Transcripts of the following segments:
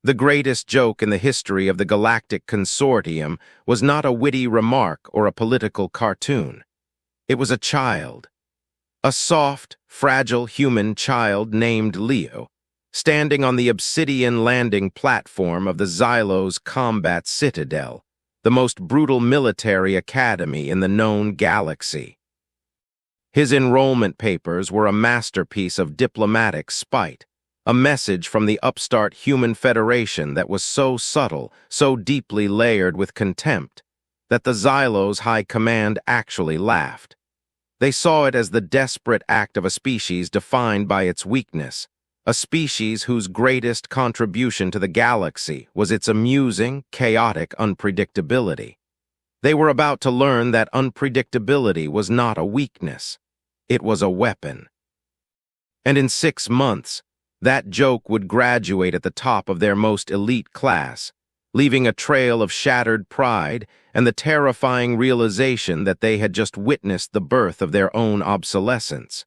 The greatest joke in the history of the Galactic Consortium was not a witty remark or a political cartoon. It was a child. A soft, fragile human child named Leo, standing on the obsidian landing platform of the Xylos Combat Citadel, the most brutal military academy in the known galaxy. His enrollment papers were a masterpiece of diplomatic spite, a message from the upstart human federation that was so subtle, so deeply layered with contempt, that the Xylos High Command actually laughed. They saw it as the desperate act of a species defined by its weakness, a species whose greatest contribution to the galaxy was its amusing, chaotic unpredictability. They were about to learn that unpredictability was not a weakness. It was a weapon. And in 6 months, that joke would graduate at the top of their most elite class, leaving a trail of shattered pride and the terrifying realization that they had just witnessed the birth of their own obsolescence.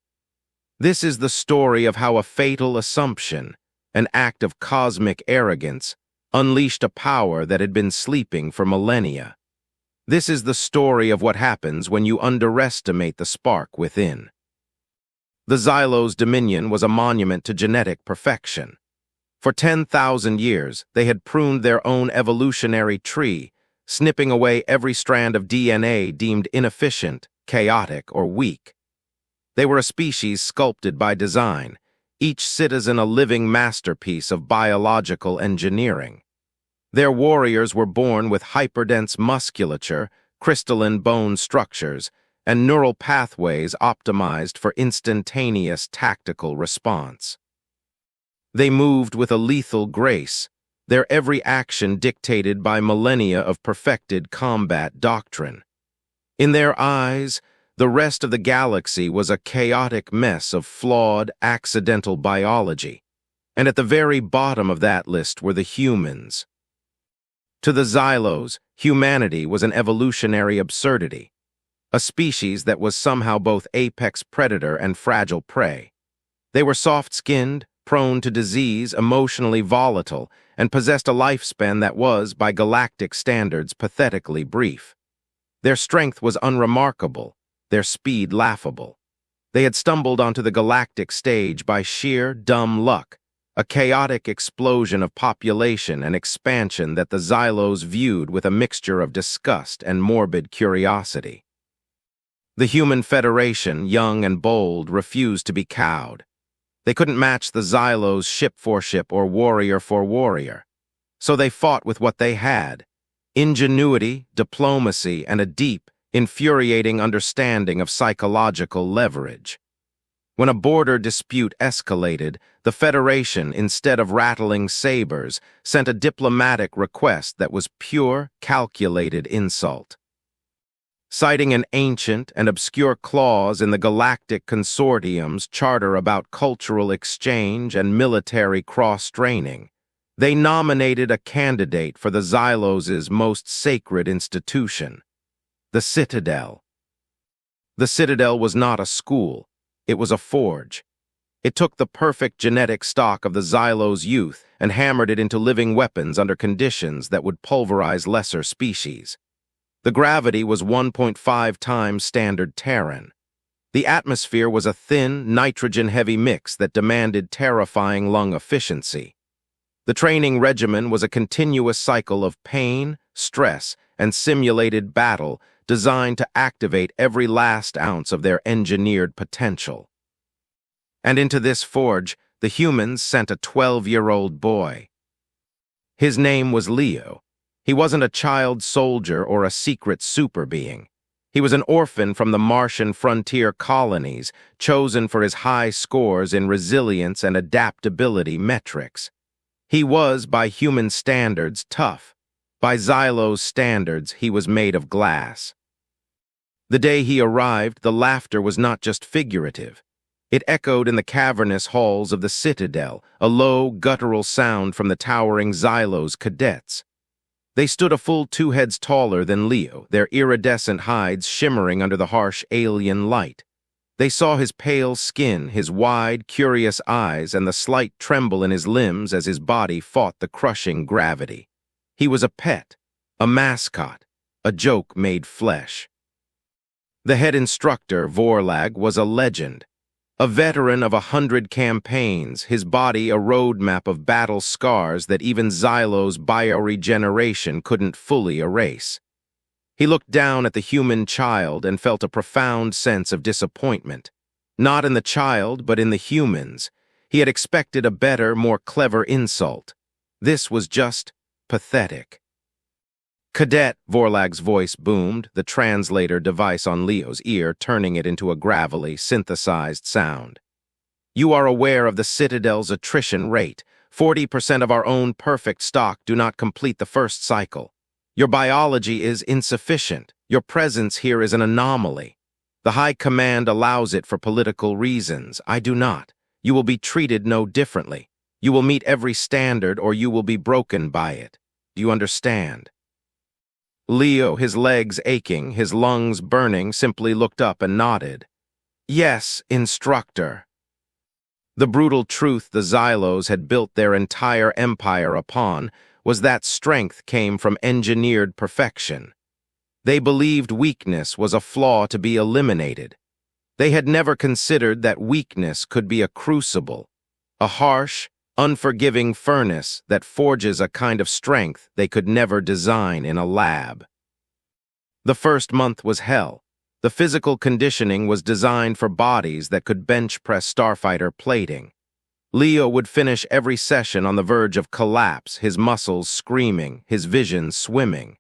This is the story of how a fatal assumption, an act of cosmic arrogance, unleashed a power that had been sleeping for millennia. This is the story of what happens when you underestimate the spark within. The Xylos Dominion was a monument to genetic perfection. For 10,000 years, they had pruned their own evolutionary tree, snipping away every strand of DNA deemed inefficient, chaotic, or weak. They were a species sculpted by design, each citizen a living masterpiece of biological engineering. Their warriors were born with hyperdense musculature, crystalline bone structures, and neural pathways optimized for instantaneous tactical response. They moved with a lethal grace, their every action dictated by millennia of perfected combat doctrine. In their eyes, the rest of the galaxy was a chaotic mess of flawed, accidental biology, and at the very bottom of that list were the humans. To the Xylos, humanity was an evolutionary absurdity, a species that was somehow both apex predator and fragile prey. They were soft-skinned, prone to disease, emotionally volatile, and possessed a lifespan that was, by galactic standards, pathetically brief. Their strength was unremarkable, their speed laughable. They had stumbled onto the galactic stage by sheer, dumb luck, a chaotic explosion of population and expansion that the Xylos viewed with a mixture of disgust and morbid curiosity. The human federation, young and bold, refused to be cowed. They couldn't match the Xylos ship for ship or warrior for warrior. So they fought with what they had: ingenuity, diplomacy, and a deep, infuriating understanding of psychological leverage. When a border dispute escalated, the Federation, instead of rattling sabers, sent a diplomatic request that was pure, calculated insult. Citing an ancient and obscure clause in the Galactic Consortium's charter about cultural exchange and military cross-training, they nominated a candidate for the Xylos' most sacred institution, the Citadel. The Citadel was not a school, it was a forge. It took the perfect genetic stock of the Xylos youth and hammered it into living weapons under conditions that would pulverize lesser species. The gravity was 1.5 times standard Terran. The atmosphere was a thin, nitrogen-heavy mix that demanded terrifying lung efficiency. The training regimen was a continuous cycle of pain, stress, and simulated battle designed to activate every last ounce of their engineered potential. And into this forge, the humans sent a 12-year-old boy. His name was Leo. He wasn't a child soldier or a secret super being. He was an orphan from the Martian frontier colonies, chosen for his high scores in resilience and adaptability metrics. He was, by human standards, tough. By Xylos standards, he was made of glass. The day he arrived, the laughter was not just figurative. It echoed in the cavernous halls of the Citadel, a low, guttural sound from the towering Xylos cadets. They stood a full 2 heads taller than Leo, their iridescent hides shimmering under the harsh alien light. They saw his pale skin, his wide, curious eyes, and the slight tremble in his limbs as his body fought the crushing gravity. He was a pet, a mascot, a joke made flesh. The head instructor, Vorlag, was a legend. A veteran of 100 campaigns, his body a roadmap of battle scars that even Xylo's bioregeneration couldn't fully erase. He looked down at the human child and felt a profound sense of disappointment. Not in the child, but in the humans. He had expected a better, more clever insult. This was just pathetic. "Cadet," Vorlag's voice boomed, the translator device on Leo's ear turning it into a gravelly, synthesized sound. "You are aware of the Citadel's attrition rate. 40% of our own perfect stock do not complete the first cycle. Your biology is insufficient. Your presence here is an anomaly. The High Command allows it for political reasons. I do not. You will be treated no differently. You will meet every standard or you will be broken by it. Do you understand?" Leo, his legs aching, his lungs burning, simply looked up and nodded. "Yes, instructor." The brutal truth the Xylos had built their entire empire upon was that strength came from engineered perfection. They believed weakness was a flaw to be eliminated. They had never considered that weakness could be a crucible, a harsh, unforgiving furnace that forges a kind of strength they could never design in a lab. The first month was hell. The physical conditioning was designed for bodies that could bench press starfighter plating. Leo would finish every session on the verge of collapse, his muscles screaming, his vision swimming.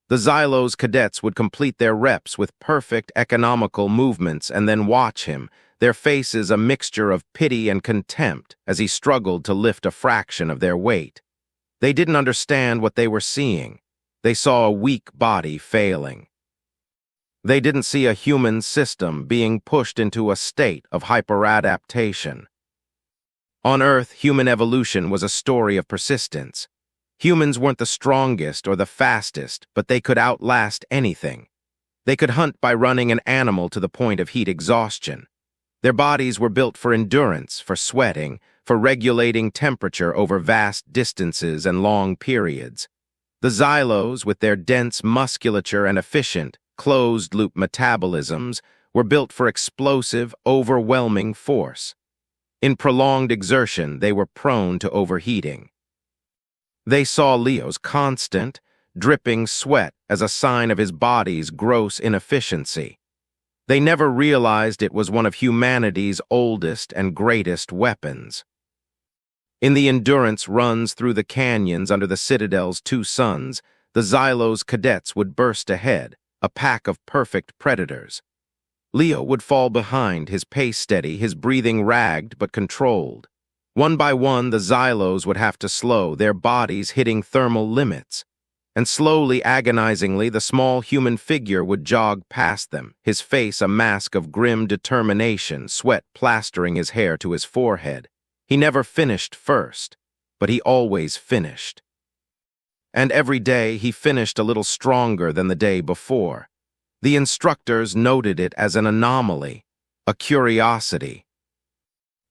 The Xylos cadets would complete their reps with perfect economical movements and then watch him, their faces a mixture of pity and contempt as he struggled to lift a fraction of their weight. They didn't understand what they were seeing. They saw a weak body failing. They didn't see a human system being pushed into a state of hyperadaptation. On Earth, human evolution was a story of persistence. Humans weren't the strongest or the fastest, but they could outlast anything. They could hunt by running an animal to the point of heat exhaustion. Their bodies were built for endurance, for sweating, for regulating temperature over vast distances and long periods. The Xylos, with their dense musculature and efficient, closed-loop metabolisms, were built for explosive, overwhelming force. In prolonged exertion, they were prone to overheating. They saw Leo's constant, dripping sweat as a sign of his body's gross inefficiency. They never realized it was one of humanity's oldest and greatest weapons. In the endurance runs through the canyons under the Citadel's two suns, the Xylos cadets would burst ahead, a pack of perfect predators. Leo would fall behind, his pace steady, his breathing ragged but controlled. One by one, the Xylos would have to slow, their bodies hitting thermal limits. And slowly, agonizingly, the small human figure would jog past them, his face a mask of grim determination, sweat plastering his hair to his forehead. He never finished first, but he always finished. And every day he finished a little stronger than the day before. The instructors noted it as an anomaly, a curiosity.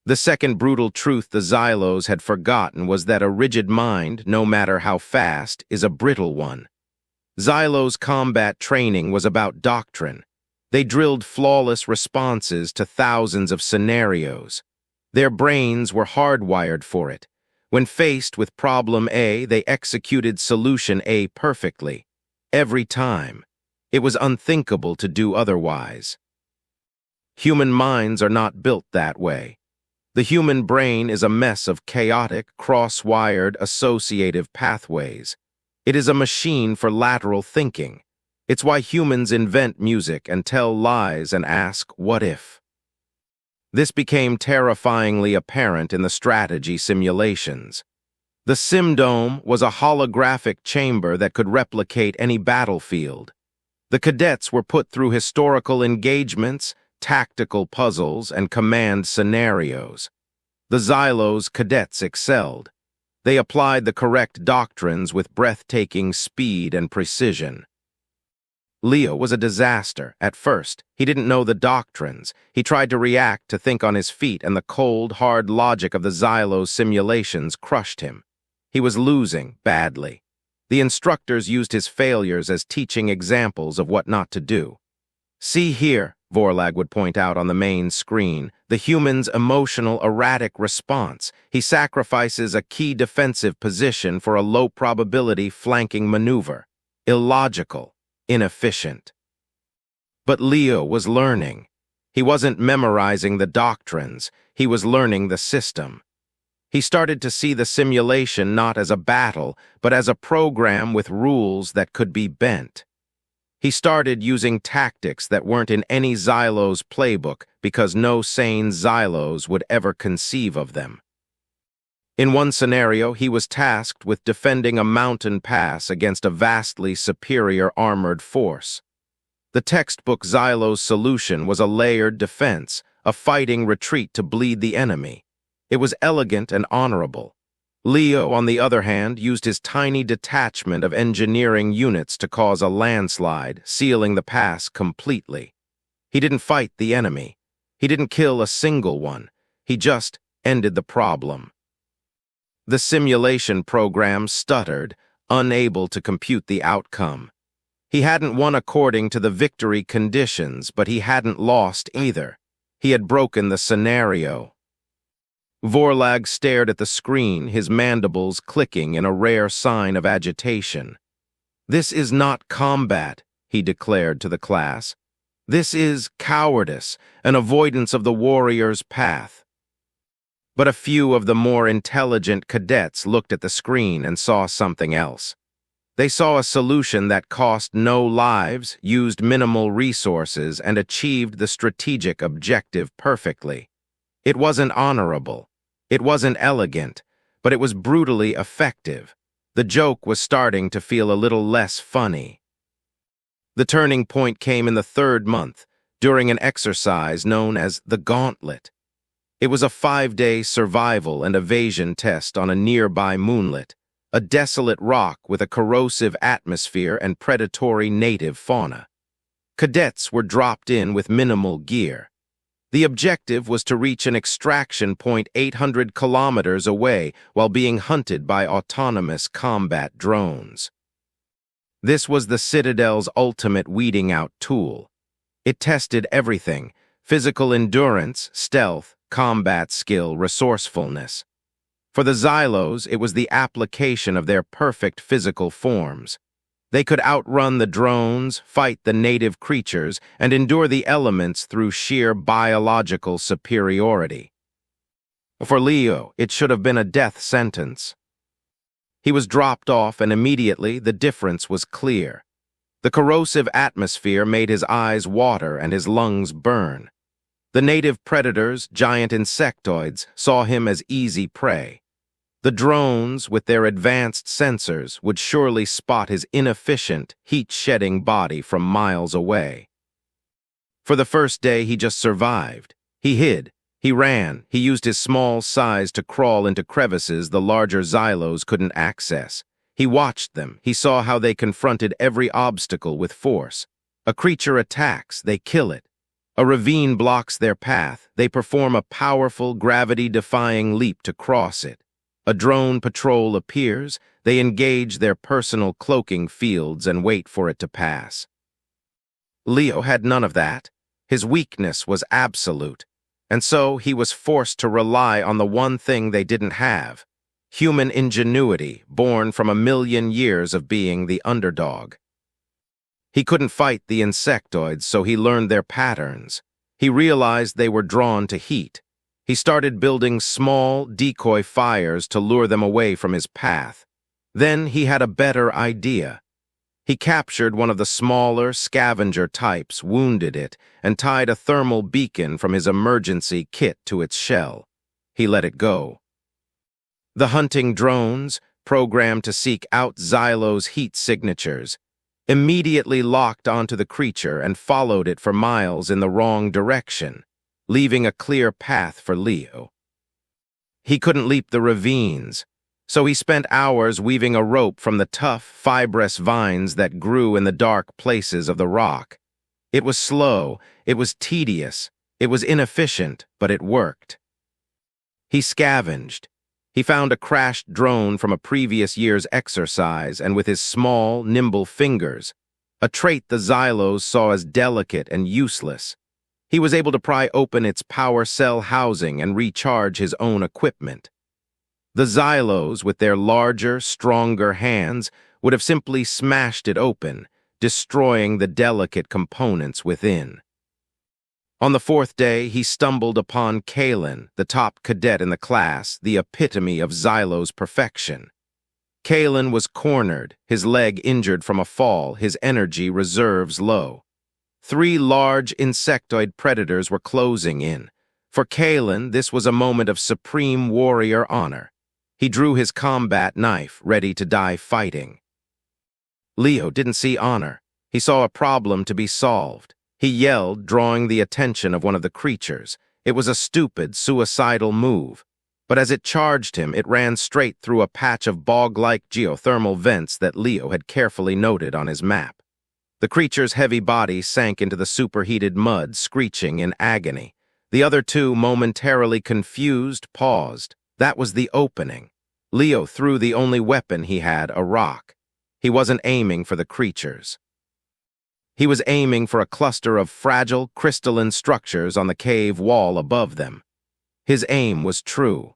The second brutal truth the Xylos had forgotten was that a rigid mind, no matter how fast, is a brittle one. Xylos' combat training was about doctrine. They drilled flawless responses to thousands of scenarios. Their brains were hardwired for it. When faced with problem A, they executed solution A perfectly. Every time. It was unthinkable to do otherwise. Human minds are not built that way. The human brain is a mess of chaotic, cross-wired, associative pathways. It is a machine for lateral thinking. It's why humans invent music and tell lies and ask, what if? This became terrifyingly apparent in the strategy simulations. The SimDome was a holographic chamber that could replicate any battlefield. The cadets were put through historical engagements, tactical puzzles, and command scenarios. The Xylos cadets excelled. They applied the correct doctrines with breathtaking speed and precision. Leo was a disaster. At first, he didn't know the doctrines. He tried to react, to think on his feet, and the cold, hard logic of the Xylo's simulations crushed him. He was losing badly. The instructors used his failures as teaching examples of what not to do. "See here," Vorlag would point out on the main screen, "the human's emotional, erratic response. He sacrifices a key defensive position for a low-probability flanking maneuver. Illogical. Inefficient." But Leo was learning. He wasn't memorizing the doctrines. He was learning the system. He started to see the simulation not as a battle, but as a program with rules that could be bent. He started using tactics that weren't in any Xylo's playbook because no sane Xylos would ever conceive of them. In one scenario, he was tasked with defending a mountain pass against a vastly superior armored force. The textbook Xylo's solution was a layered defense, a fighting retreat to bleed the enemy. It was elegant and honorable. Leo, on the other hand, used his tiny detachment of engineering units to cause a landslide, sealing the pass completely. He didn't fight the enemy. He didn't kill a single one. He just ended the problem. The simulation program stuttered, unable to compute the outcome. He hadn't won according to the victory conditions, but he hadn't lost either. He had broken the scenario. Vorlag stared at the screen, his mandibles clicking in a rare sign of agitation. "This is not combat," he declared to the class. "This is cowardice, an avoidance of the warrior's path." But a few of the more intelligent cadets looked at the screen and saw something else. They saw a solution that cost no lives, used minimal resources, and achieved the strategic objective perfectly. It wasn't honorable. It wasn't elegant, but it was brutally effective. The joke was starting to feel a little less funny. The turning point came in the third month, during an exercise known as the Gauntlet. It was a 5-day survival and evasion test on a nearby moonlet, a desolate rock with a corrosive atmosphere and predatory native fauna. Cadets were dropped in with minimal gear. The objective was to reach an extraction point 800 kilometers away while being hunted by autonomous combat drones. This was the Citadel's ultimate weeding-out tool. It tested everything: physical endurance, stealth, combat skill, resourcefulness. For the Xylos, it was the application of their perfect physical forms. They could outrun the drones, fight the native creatures, and endure the elements through sheer biological superiority. For Leo, it should have been a death sentence. He was dropped off, and immediately the difference was clear. The corrosive atmosphere made his eyes water and his lungs burn. The native predators, giant insectoids, saw him as easy prey. The drones, with their advanced sensors, would surely spot his inefficient, heat-shedding body from miles away. For the first day, he just survived. He hid. He ran. He used his small size to crawl into crevices the larger Xylos couldn't access. He watched them. He saw how they confronted every obstacle with force. A creature attacks, they kill it. A ravine blocks their path. They perform a powerful, gravity-defying leap to cross it. A drone patrol appears, they engage their personal cloaking fields and wait for it to pass. Leo had none of that. His weakness was absolute, and so he was forced to rely on the one thing they didn't have: human ingenuity, born from a million years of being the underdog. He couldn't fight the insectoids, so he learned their patterns. He realized they were drawn to heat. He started building small, decoy fires to lure them away from his path. Then he had a better idea. He captured one of the smaller, scavenger types, wounded it, and tied a thermal beacon from his emergency kit to its shell. He let it go. The hunting drones, programmed to seek out Xylo's heat signatures, immediately locked onto the creature and followed it for miles in the wrong direction, leaving a clear path for Leo. He couldn't leap the ravines. So he spent hours weaving a rope from the tough, fibrous vines that grew in the dark places of the rock. It was slow, it was tedious, it was inefficient, but it worked. He scavenged. He found a crashed drone from a previous year's exercise, and with his small, nimble fingers, a trait the Xylos saw as delicate and useless, he was able to pry open its power cell housing and recharge his own equipment. The Xylos, with their larger, stronger hands, would have simply smashed it open, destroying the delicate components within. On the fourth day, he stumbled upon Kalen, the top cadet in the class, the epitome of Xylos perfection. Kalen was cornered, his leg injured from a fall, his energy reserves low. 3 large insectoid predators were closing in. For Kalen, this was a moment of supreme warrior honor. He drew his combat knife, ready to die fighting. Leo didn't see honor. He saw a problem to be solved. He yelled, drawing the attention of one of the creatures. It was a stupid, suicidal move. But as it charged him, it ran straight through a patch of bog-like geothermal vents that Leo had carefully noted on his map. The creature's heavy body sank into the superheated mud, screeching in agony. The other 2, momentarily confused, paused. That was the opening. Leo threw the only weapon he had, a rock. He wasn't aiming for the creatures. He was aiming for a cluster of fragile, crystalline structures on the cave wall above them. His aim was true.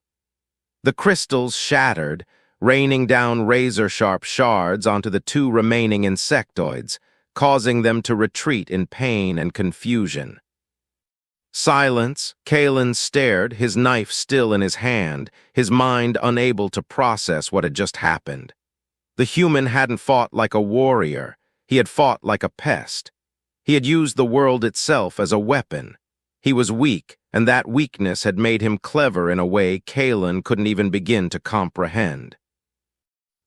The crystals shattered, raining down razor-sharp shards onto the 2 remaining insectoids, causing them to retreat in pain and confusion. Silence, Kalen stared, his knife still in his hand, his mind unable to process what had just happened. The human hadn't fought like a warrior. He had fought like a pest. He had used the world itself as a weapon. He was weak, and that weakness had made him clever in a way Kalen couldn't even begin to comprehend.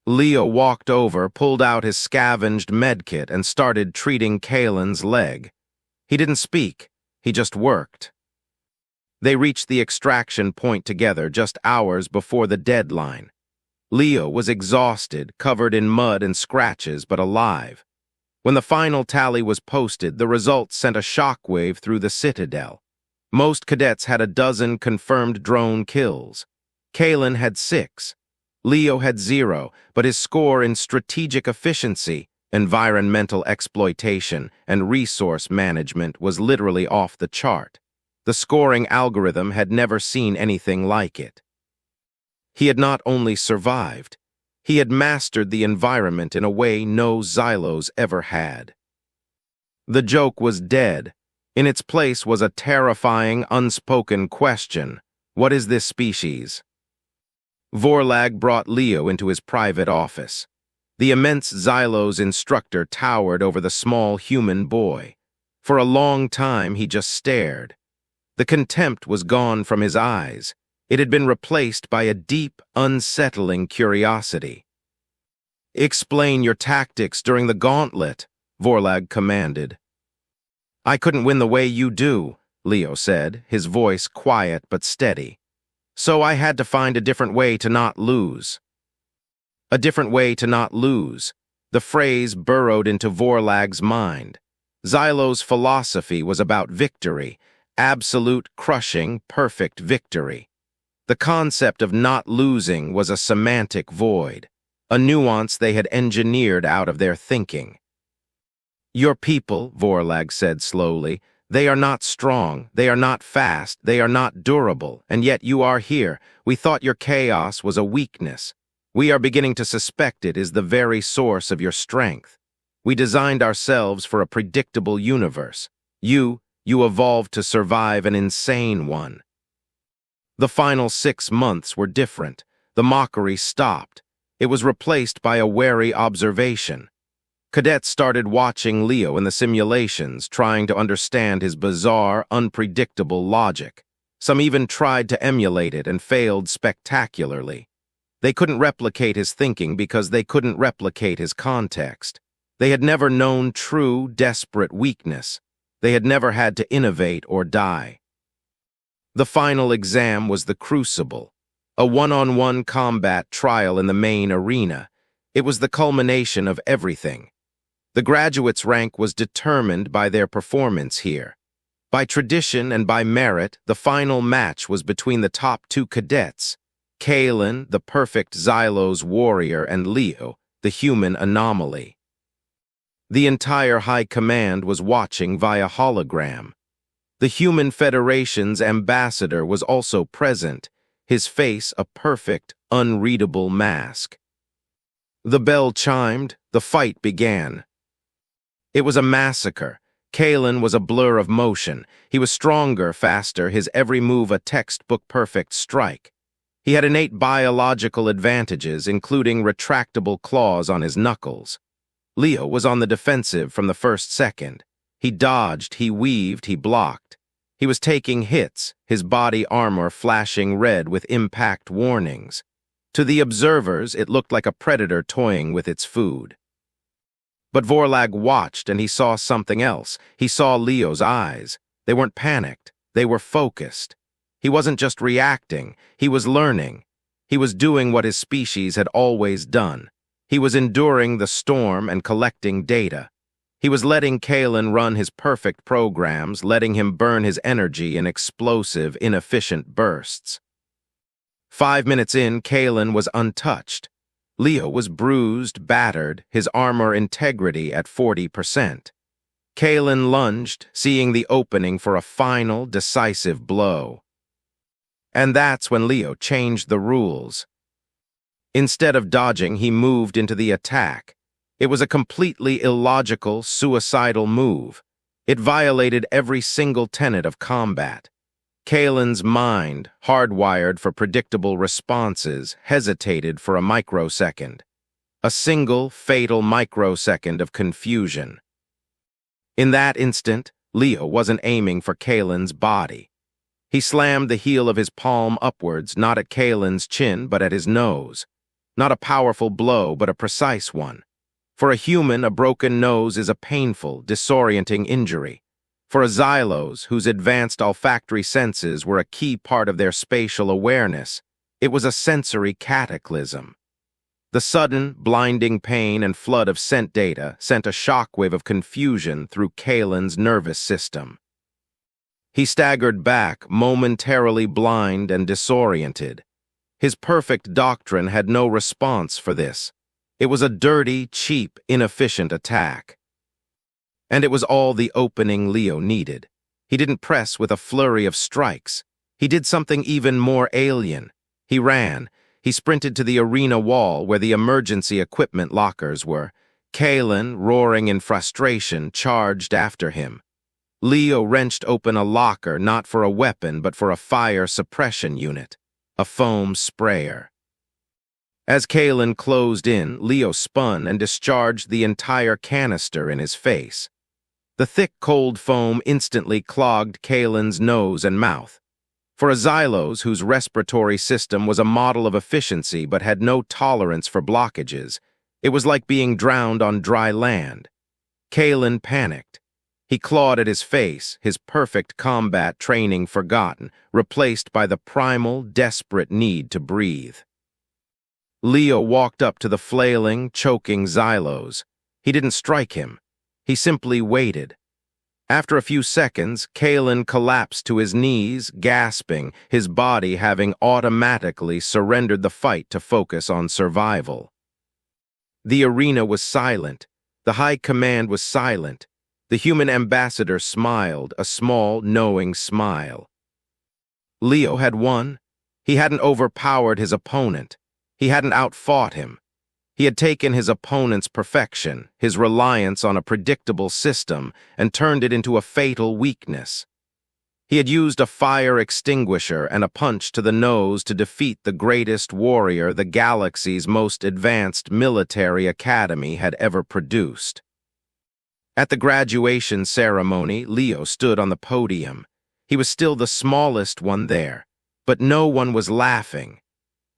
Leo walked over, pulled out his scavenged medkit, and started treating Kalen's leg. He didn't speak. He just worked. They reached the extraction point together just hours before the deadline. Leo was exhausted, covered in mud and scratches, but alive. When the final tally was posted, the results sent a shockwave through the Citadel. Most cadets had a dozen confirmed drone kills. Kalen had 6. Leo had 0, but his score in strategic efficiency, environmental exploitation, and resource management was literally off the chart. The scoring algorithm had never seen anything like it. He had not only survived, he had mastered the environment in a way no Xylos ever had. The joke was dead. In its place was a terrifying, unspoken question. What is this species? Vorlag brought Leo into his private office. The immense Xylos instructor towered over the small human boy. For a long time he just stared. The contempt was gone from his eyes. It had been replaced by a deep, unsettling curiosity. "Explain your tactics during the gauntlet," Vorlag commanded. "I couldn't win the way you do," Leo said, his voice quiet but steady. "So I had to find a different way to not lose." A different way to not lose. The phrase burrowed into Vorlag's mind. Xylos' philosophy was about victory, absolute, crushing, perfect victory. The concept of not losing was a semantic void, a nuance they had engineered out of their thinking. "Your people," Vorlag said slowly, "they are not strong, they are not fast, they are not durable, and yet you are here. We thought your chaos was a weakness. We are beginning to suspect it is the very source of your strength. We designed ourselves for a predictable universe. You evolved to survive an insane one." The final 6 months were different. The mockery stopped. It was replaced by a wary observation. Cadets started watching Leo in the simulations, trying to understand his bizarre, unpredictable logic. Some even tried to emulate it and failed spectacularly. They couldn't replicate his thinking because they couldn't replicate his context. They had never known true, desperate weakness. They had never had to innovate or die. The final exam was the crucible. A one-on-one combat trial in the main arena. It was the culmination of everything. The graduates' rank was determined by their performance here. By tradition and by merit, the final match was between the top two cadets, Kalen, the perfect Xylos warrior, and Leo, the human anomaly. The entire High Command was watching via hologram. The Human Federation's ambassador was also present, his face a perfect, unreadable mask. The bell chimed, the fight began. It was a massacre. Kalen was a blur of motion. He was stronger, faster, his every move a textbook-perfect strike. He had innate biological advantages, including retractable claws on his knuckles. Leo was on the defensive from the first second. He dodged, he weaved, he blocked. He was taking hits, his body armor flashing red with impact warnings. To the observers, it looked like a predator toying with its food. But Vorlag watched and he saw something else. He saw Leo's eyes. They weren't panicked. They were focused. He wasn't just reacting. He was learning. He was doing what his species had always done. He was enduring the storm and collecting data. He was letting Kalen run his perfect programs, letting him burn his energy in explosive, inefficient bursts. 5 minutes in, Kalen was untouched. Leo was bruised, battered, his armor integrity at 40%. Kalen lunged, seeing the opening for a final, decisive blow. And that's when Leo changed the rules. Instead of dodging, he moved into the attack. It was a completely illogical, suicidal move. It violated every single tenet of combat. Kalen's mind, hardwired for predictable responses, hesitated for a microsecond. A single, fatal microsecond of confusion. In that instant, Leo wasn't aiming for Kalen's body. He slammed the heel of his palm upwards, not at Kalen's chin, but at his nose. Not a powerful blow, but a precise one. For a human, a broken nose is a painful, disorienting injury. For a Xylos, whose advanced olfactory senses were a key part of their spatial awareness, it was a sensory cataclysm. The sudden, blinding pain and flood of scent data sent a shockwave of confusion through Kalen's nervous system. He staggered back, momentarily blind and disoriented. His perfect doctrine had no response for this. It was a dirty, cheap, inefficient attack. And it was all the opening Leo needed. He didn't press with a flurry of strikes. He did something even more alien. He ran. He sprinted to the arena wall where the emergency equipment lockers were. Kalen, roaring in frustration, charged after him. Leo wrenched open a locker not for a weapon but for a fire suppression unit, a foam sprayer. As Kalen closed in, Leo spun and discharged the entire canister in his face. The thick, cold foam instantly clogged Kalen's nose and mouth. For a Xylos whose respiratory system was a model of efficiency but had no tolerance for blockages, it was like being drowned on dry land. Kalen panicked. He clawed at his face, his perfect combat training forgotten, replaced by the primal, desperate need to breathe. Leo walked up to the flailing, choking Xylos. He didn't strike him. He simply waited. After a few seconds, Kalen collapsed to his knees, gasping, his body having automatically surrendered the fight to focus on survival. The arena was silent. The High Command was silent. The human ambassador smiled, a small, knowing smile. Leo had won. He hadn't overpowered his opponent. He hadn't outfought him. He had taken his opponent's perfection, his reliance on a predictable system, and turned it into a fatal weakness. He had used a fire extinguisher and a punch to the nose to defeat the greatest warrior the galaxy's most advanced military academy had ever produced. At the graduation ceremony, Leo stood on the podium. He was still the smallest one there, but no one was laughing.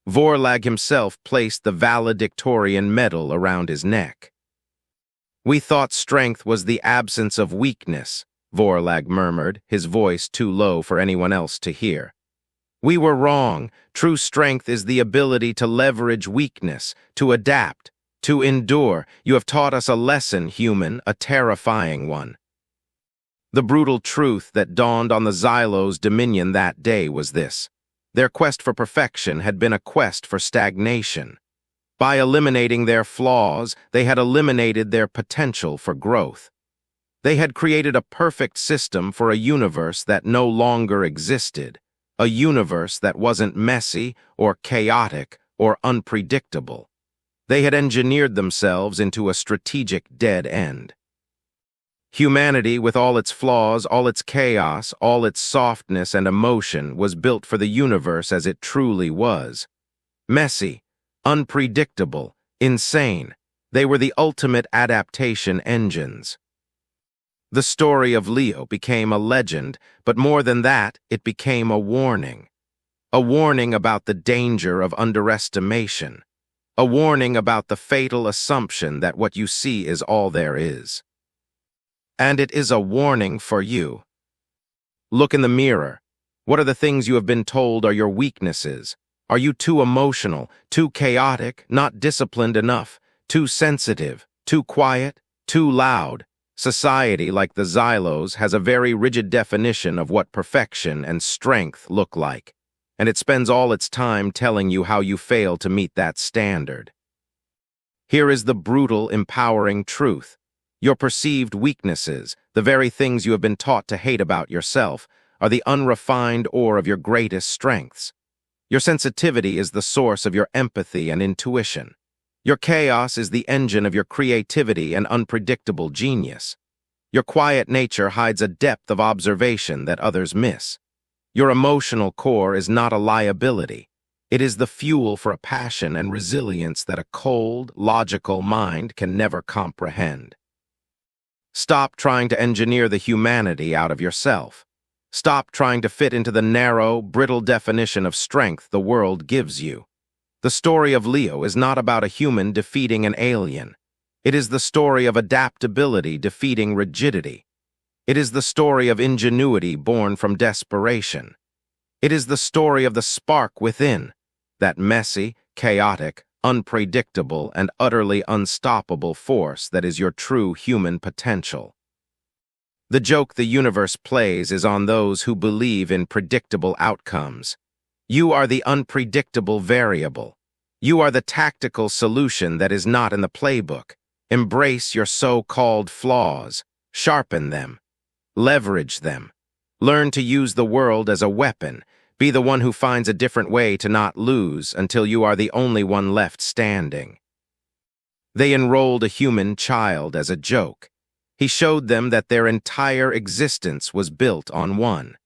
Vorlag himself placed the valedictorian medal around his neck. "We thought strength was the absence of weakness," Vorlag murmured, his voice too low for anyone else to hear. We were wrong. True strength is the ability to leverage weakness, to adapt, to endure. You have taught us a lesson, human, a terrifying one. The brutal truth that dawned on the Xylos' dominion that day was this. Their quest for perfection had been a quest for stagnation. By eliminating their flaws, they had eliminated their potential for growth. They had created a perfect system for a universe that no longer existed, a universe that wasn't messy or chaotic or unpredictable. They had engineered themselves into a strategic dead end. Humanity, with all its flaws, all its chaos, all its softness and emotion, was built for the universe as it truly was. Messy, unpredictable, insane. They were the ultimate adaptation engines. The story of Leo became a legend, but more than that, it became a warning. A warning about the danger of underestimation. A warning about the fatal assumption that what you see is all there is. And it is a warning for you. Look in the mirror. What are the things you have been told are your weaknesses? Are you too emotional, too chaotic, not disciplined enough, too sensitive, too quiet, too loud? Society, like the Xylos, has a very rigid definition of what perfection and strength look like, and it spends all its time telling you how you fail to meet that standard. Here is the brutal, empowering truth. Your perceived weaknesses, the very things you have been taught to hate about yourself, are the unrefined ore of your greatest strengths. Your sensitivity is the source of your empathy and intuition. Your chaos is the engine of your creativity and unpredictable genius. Your quiet nature hides a depth of observation that others miss. Your emotional core is not a liability. It is the fuel for a passion and resilience that a cold, logical mind can never comprehend. Stop trying to engineer the humanity out of yourself. Stop trying to fit into the narrow, brittle definition of strength the world gives you. The story of Leo is not about a human defeating an alien. It is the story of adaptability defeating rigidity. It is the story of ingenuity born from desperation. It is the story of the spark within, that messy, chaotic, unpredictable, and utterly unstoppable force that is your true human potential. The joke the universe plays is on those who believe in predictable outcomes. You are the unpredictable variable. You are the tactical solution that is not in the playbook. Embrace your so-called flaws. Sharpen them. Leverage them. Learn to use the world as a weapon. Be the one who finds a different way to not lose until you are the only one left standing. They enrolled a human child as a joke. He showed them that their entire existence was built on one.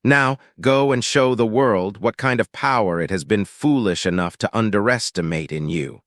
Now, go and show the world what kind of power it has been foolish enough to underestimate in you.